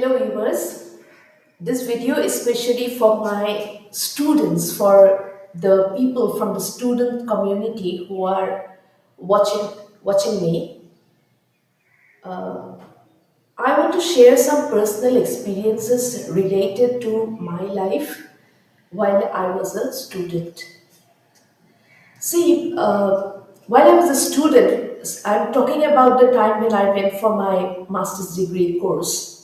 Hello viewers, this video is especially for my students, for the people from the student community who are watching me. I want to share some personal experiences related to my life while I was a student. See, while I was a student, I'm talking about the time when I went for my master's degree course.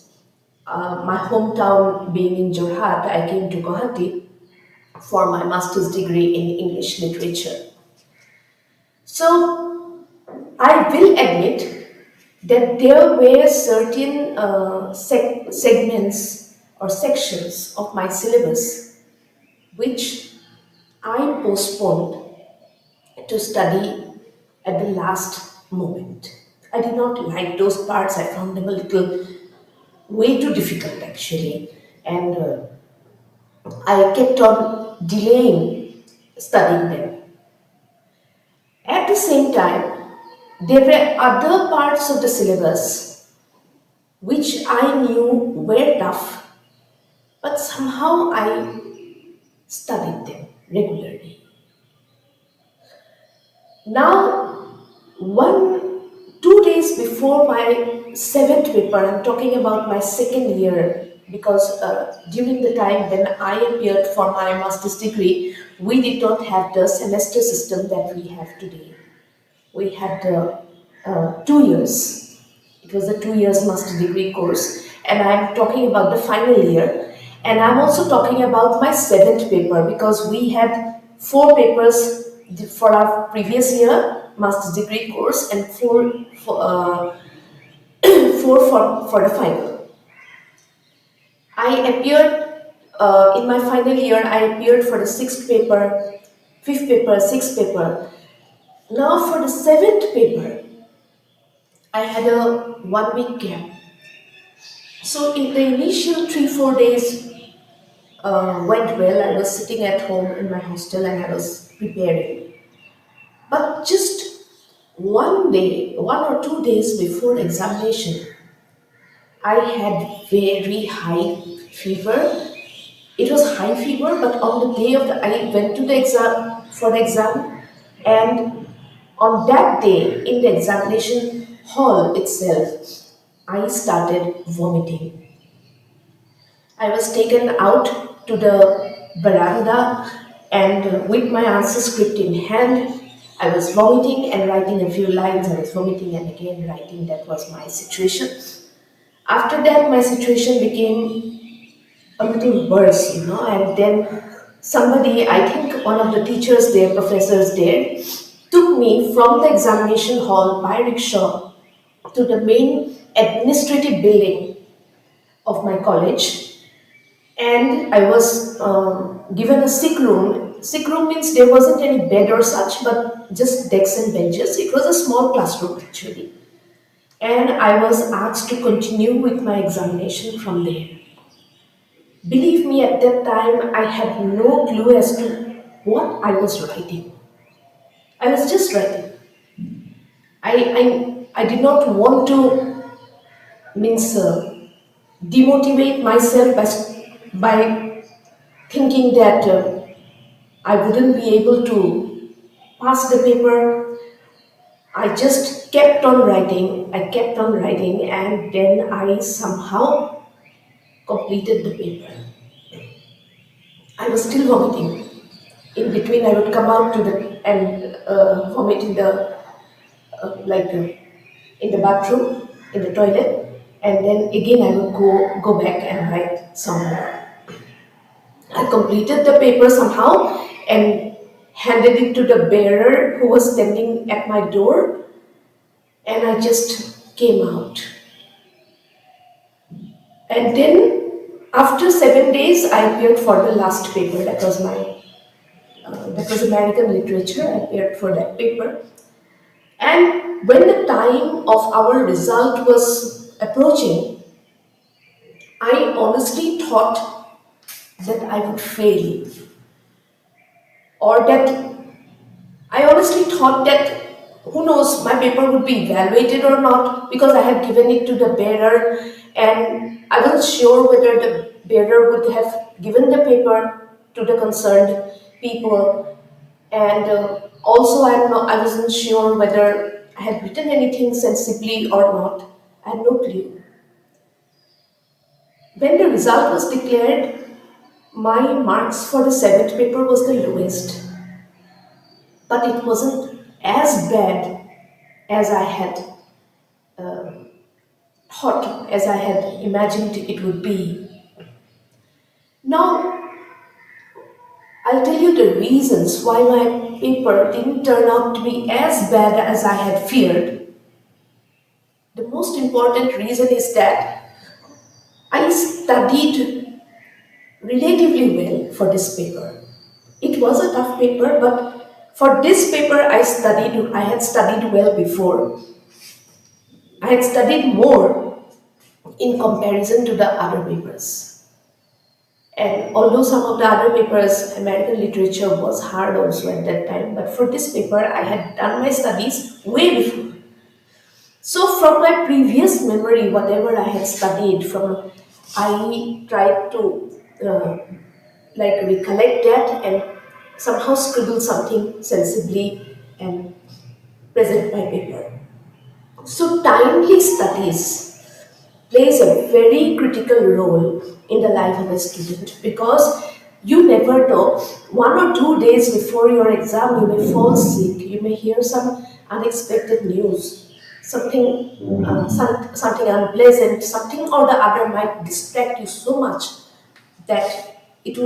My hometown being in Jorhat, I came to Guwahati for my master's degree in English literature. So I will admit that there were certain segments or sections of my syllabus which I postponed to study at the last moment. I did not like those parts. I found them a little way too difficult actually, and I kept on delaying studying them. At the same time, there were other parts of the syllabus which I knew were tough, but somehow I studied them regularly. Now, 2 days before my seventh paper, I'm talking about my second year because during the time when I appeared for my master's degree, we did not have the semester system that we have today. We had 2 years. It was a 2 years master degree course, and I'm talking about the final year. And I'm also talking about my seventh paper because we had four papers for our previous year master's degree course and four for the final. I appeared in my final year. I appeared for the sixth paper, fifth paper, sixth paper. Now for the seventh paper, I had a 1 week gap. So in the initial 3-4 days went well. I was sitting at home in my hostel and I was preparing. But just 1 day, 1 or 2 days before examination, I had very high fever. It was high fever, but on the day of I went to the exam for the exam, and on that day in the examination hall itself, I started vomiting. I was taken out to the veranda, and with my answer script in hand, I was vomiting and writing a few lines. I was vomiting and again writing. That was my situation. After that, my situation became a little worse, and then somebody, I think one of the teachers there, professors there, took me from the examination hall by rickshaw to the main administrative building of my college, and I was given a sick room. Sick room means there wasn't any bed or such, but just desks and benches. It was a small classroom actually, and I was asked to continue with my examination from there. Believe me, at that time, I had no clue as to what I was writing. I was just writing. I did not want to means demotivate myself by thinking that I wouldn't be able to pass the paper. I just kept on writing. I kept on writing, and then I somehow completed the paper. I was still vomiting. In between, I would come out to the and vomit in the like in the bathroom, in the toilet, and then again I would go back and write some more. I completed the paper somehow and handed it to the bearer who was standing at my door, and I just came out. And then after 7 days, I appeared for the last paper. That was American literature. I appeared for that paper. And when the time of our result was approaching, I honestly thought that I would fail, or that I honestly thought that who knows, my paper would be evaluated or not, because I had given it to the bearer, and I wasn't sure whether the bearer would have given the paper to the concerned people. And also, I wasn't sure whether I had written anything sensibly or not. I had no clue. When the result was declared, my marks for the seventh paper was the lowest, but it wasn't as bad as I had thought, as I had imagined it would be. Now, I'll tell you the reasons why my paper didn't turn out to be as bad as I had feared. The most important reason is that I studied relatively well for this paper. It was a tough paper, but for this paper I had studied well before. I had studied more in comparison to the other papers. And although some of the other papers, American literature was hard also at that time, but for this paper I had done my studies way before. So from my previous memory, whatever I had studied from, I tried to recollect that and somehow scribble something sensibly and present my paper. So timely studies plays a very critical role in the life of a student, because you never know, 1 or 2 days before your exam you may fall sick, you may hear some unexpected news, something unpleasant, something or the other might distract you so much that if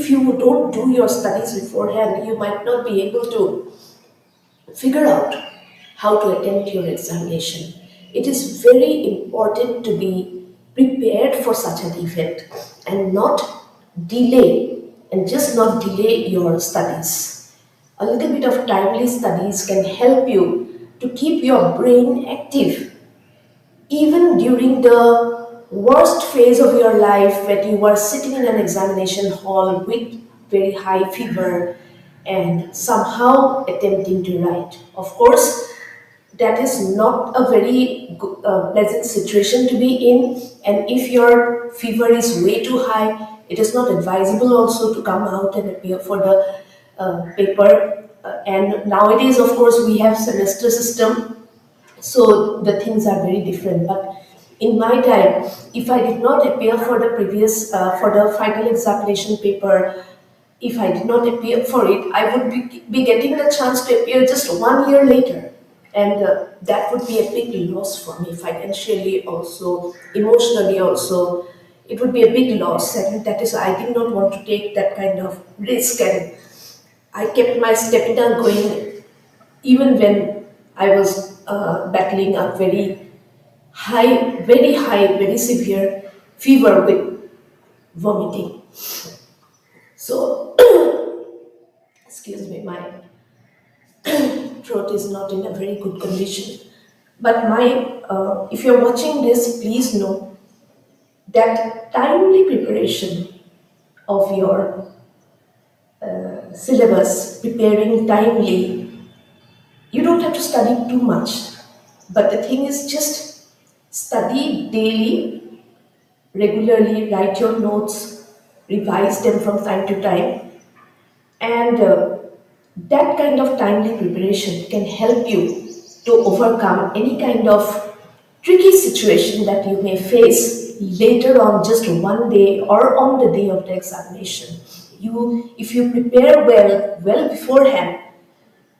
you don't do your studies beforehand, you might not be able to figure out how to attempt your examination. It is very important to be prepared for such an event and not delay, and just not delay your studies. A little bit of timely studies can help you to keep your brain active even during the worst phase of your life, when you are sitting in an examination hall with very high fever and somehow attempting to write. Of course, that is not a very pleasant situation to be in, and if your fever is way too high, it is not advisable also to come out and appear for the paper. And nowadays, of course, we have semester system, so the things are very different. But in my time, if I did not appear for the for the final examination paper, if I did not appear for it, I would be getting the chance to appear just 1 year later. And that would be a big loss for me, financially also, emotionally also. It would be a big loss, and that is, I did not want to take that kind of risk. And I kept my stamina going even when I was battling a very high, very severe fever with vomiting. So, excuse me, my throat is not in a very good condition. But if you're watching this, please know that timely preparation of your syllabus, preparing timely, you don't have to study too much. But the thing is, just study daily, regularly, write your notes, revise them from time to time, and that kind of timely preparation can help you to overcome any kind of tricky situation that you may face later on, just one day or on the day of the examination. If you prepare well beforehand,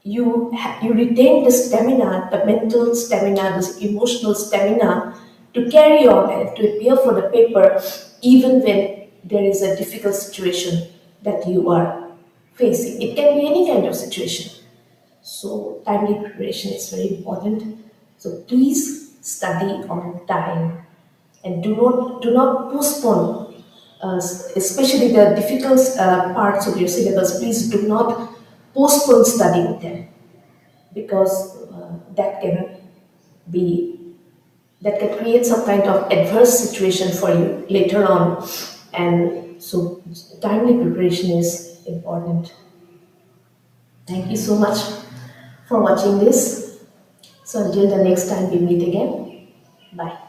you retain the stamina, the mental stamina, the emotional stamina to carry on and to appear for the paper, even when there is a difficult situation that you are facing. It can be any kind of situation. So timely preparation is very important. So please study on time and do not postpone, especially the difficult parts of your syllabus. Please do not postpone studying them, because be that can create some kind of adverse situation for you later on. And so timely preparation is important. Thank you so much for watching this. So until the next time we meet again, bye.